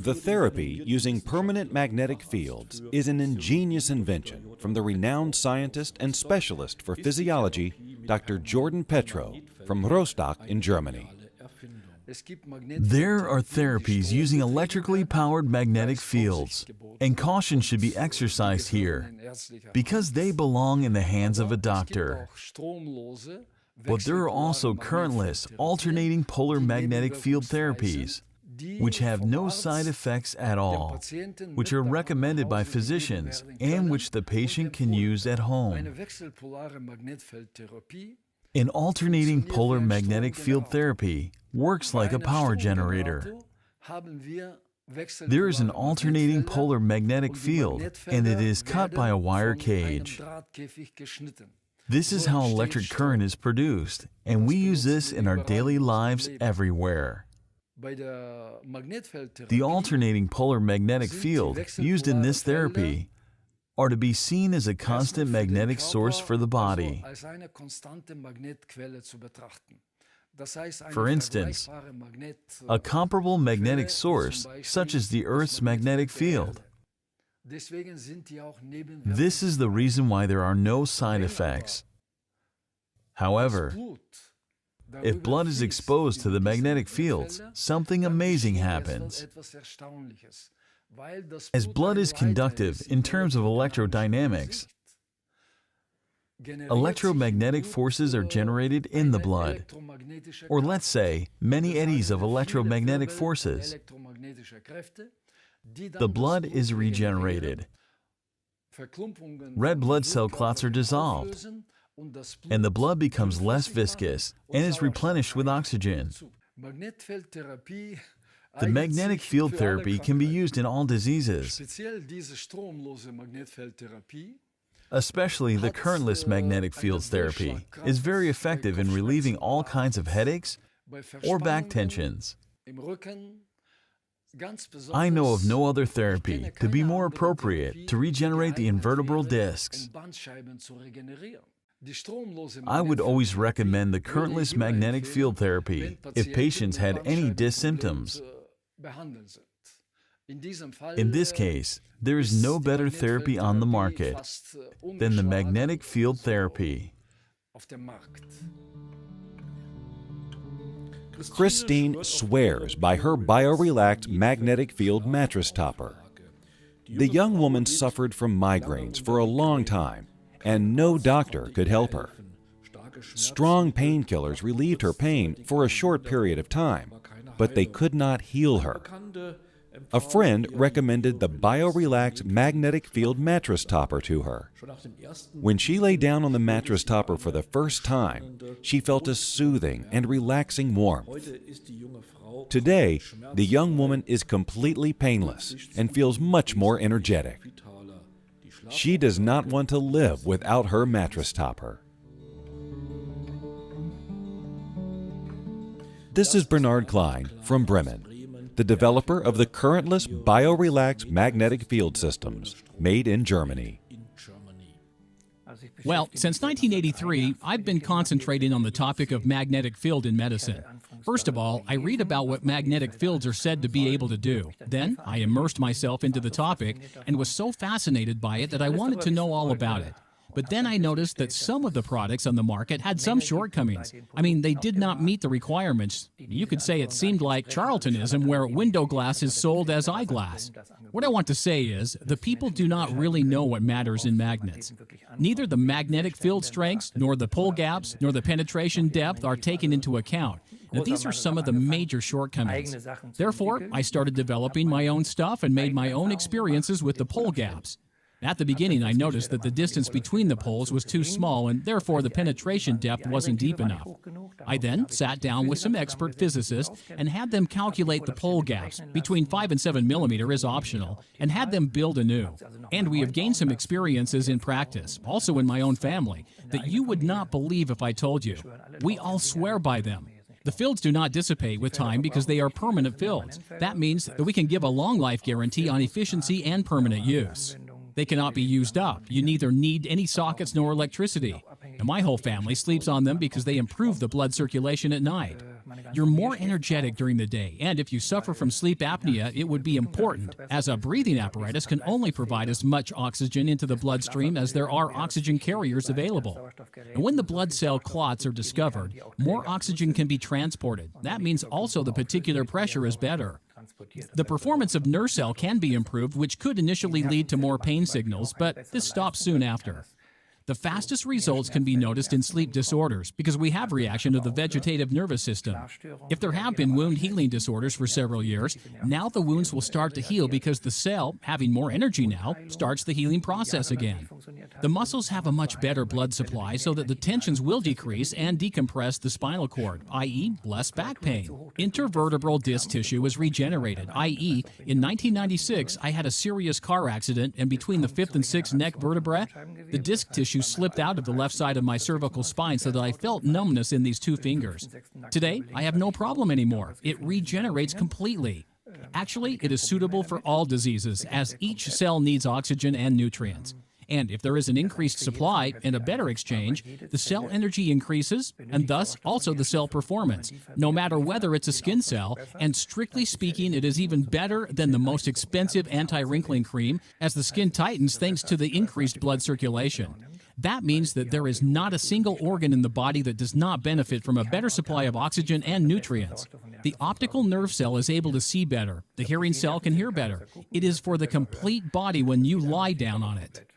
The therapy using permanent magnetic fields is an ingenious invention from the renowned scientist and specialist for physiology, Dr. Jordan Petrow from Rostock in Germany. There are therapies using electrically powered magnetic fields, and caution should be exercised here because they belong in the hands of a doctor. But there are also currentless, alternating polar magnetic field therapies, which have no side effects at all, which are recommended by physicians and which the patient can use at home. An alternating polar magnetic field therapy works like a power generator. There is an alternating polar magnetic field, and it is cut by a wire cage. This is how electric current is produced, and we use this in our daily lives everywhere. The alternating polar magnetic field used in this therapy are to be seen as a constant magnetic source for the body. For instance, a comparable magnetic source, such as the Earth's magnetic field. This is the reason why there are no side effects. However, if blood is exposed to the magnetic fields, something amazing happens. As blood is conductive in terms of electrodynamics, electromagnetic forces are generated in the blood, or let's say, many eddies of electromagnetic forces. The blood is regenerated. Red blood cell clots are dissolved, and the blood becomes less viscous and is replenished with oxygen. The magnetic field therapy can be used in all diseases. Especially the currentless magnetic fields therapy is very effective in relieving all kinds of headaches or back tensions. I know of no other therapy to be more appropriate to regenerate the invertebral discs. I would always recommend the currentless magnetic field therapy if patients had any disc symptoms. In this case, there is no better therapy on the market than the magnetic field therapy. Christine swears by her Biorelax magnetic field mattress topper. The young woman suffered from migraines for a long time, and no doctor could help her. Strong painkillers relieved her pain for a short period of time, but they could not heal her. A friend recommended the Biorelax magnetic field mattress topper to her. When she lay down on the mattress topper for the first time, she felt a soothing and relaxing warmth. Today, the young woman is completely painless and feels much more energetic. She does not want to live without her mattress topper. This is Bernard Klein from Bremen, the developer of the currentless Biorelax magnetic field systems, made in Germany. Well, since 1983, I've been concentrating on the topic of magnetic field in medicine. First of all, I read about what magnetic fields are said to be able to do. Then, I immersed myself into the topic and was so fascinated by it that I wanted to know all about it. But then I noticed that some of the products on the market had some shortcomings. I mean, they did not meet the requirements. You could say it seemed like charlatanism where window glass is sold as eyeglass. What I want to say is, the people do not really know what matters in magnets. Neither the magnetic field strengths, nor the pull gaps, nor the penetration depth are taken into account. Now, these are some of the major shortcomings. Therefore, I started developing my own stuff and made my own experiences with the pull gaps. At the beginning, I noticed that the distance between the poles was too small and therefore the penetration depth wasn't deep enough. I then sat down with some expert physicists and had them calculate the pole gaps. Between 5 and 7 millimeter is optional, and had them build anew. And we have gained some experiences in practice, also in my own family, that you would not believe if I told you. We all swear by them. The fields do not dissipate with time because they are permanent fields. That means that we can give a long life guarantee on efficiency and permanent use. They cannot be used up. You neither need any sockets nor electricity. And my whole family sleeps on them because they improve the blood circulation at night. You're more energetic during the day, and if you suffer from sleep apnea, it would be important, as a breathing apparatus can only provide as much oxygen into the bloodstream as there are oxygen carriers available. And when the blood cell clots are discovered, more oxygen can be transported. That means also the particular pressure is better. The performance of nerve cell can be improved, which could initially lead to more pain signals, but this stops soon after. The fastest results can be noticed in sleep disorders because we have reaction of the vegetative nervous system. If there have been wound healing disorders for several years, now the wounds will start to heal because the cell, having more energy now, starts the healing process again. The muscles have a much better blood supply so that the tensions will decrease and decompress the spinal cord, i.e. less back pain. Intervertebral disc tissue is regenerated, i.e. in 1996 I had a serious car accident and between the 5th and 6th neck vertebrae, the disc tissue slipped out of the left side of my cervical spine so that I felt numbness in these 2 fingers. Today, I have no problem anymore. It regenerates completely. Actually, it is suitable for all diseases as each cell needs oxygen and nutrients. And if there is an increased supply and a better exchange, the cell energy increases and thus also the cell performance, no matter whether it's a skin cell, and strictly speaking, it is even better than the most expensive anti-wrinkling cream as the skin tightens thanks to the increased blood circulation. That means that there is not a single organ in the body that does not benefit from a better supply of oxygen and nutrients. The optical nerve cell is able to see better. The hearing cell can hear better. It is for the complete body when you lie down on it.